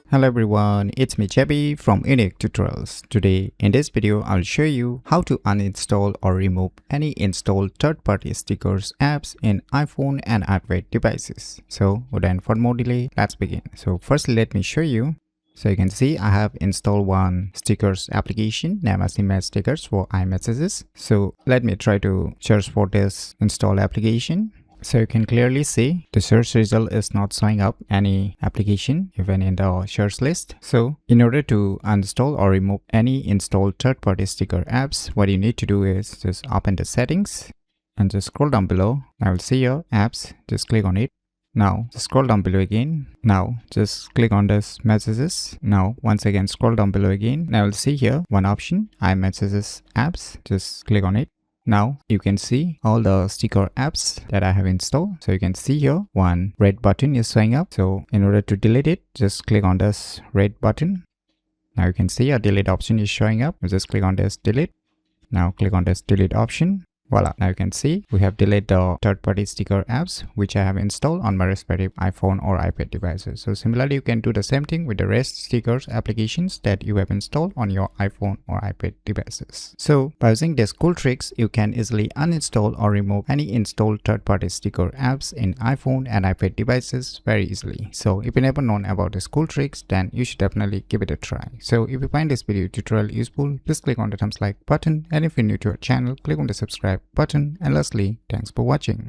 Hello everyone, it's me Chebby from UniqueTutorials. Today in this video I'll show you how to uninstall or remove any installed third-party stickers apps in iPhone and iPad devices. So without further more delay, let's begin. So firstly let me show you. So you can see I have installed one stickers application named as Image Stickers for iMessages. So let me try to search for this install application. So you can clearly see the search result is not showing up any application even in the search list. So in order to uninstall or remove any installed third-party sticker apps, what you need to do is just open the settings and just scroll down below. Now you'll see your apps, just click on it. Now just scroll down below again. Now just click on this messages. Now once again scroll down below again. Now you'll see here one option, iMessages apps. Just click on it. Now you can see all the sticker apps that I have installed. So you can see here one red button is showing up. So in order to delete it, just click on this red button. Now you can see a delete option is showing up. Just click on this delete. Now click on this delete option. Voila, now you can see we have deleted the third-party sticker apps which I have installed on my respective iPhone or iPad devices. So similarly, you can do the same thing with the rest stickers applications that you have installed on your iPhone or iPad devices. So by using these cool tricks, you can easily uninstall or remove any installed third-party sticker apps in iPhone and iPad devices very easily. So if you never known about these cool tricks, then you should definitely give it a try. So if you find this video tutorial useful, please click on the thumbs like button, and if you're new to our channel, click on the subscribe button, and lastly, thanks for watching.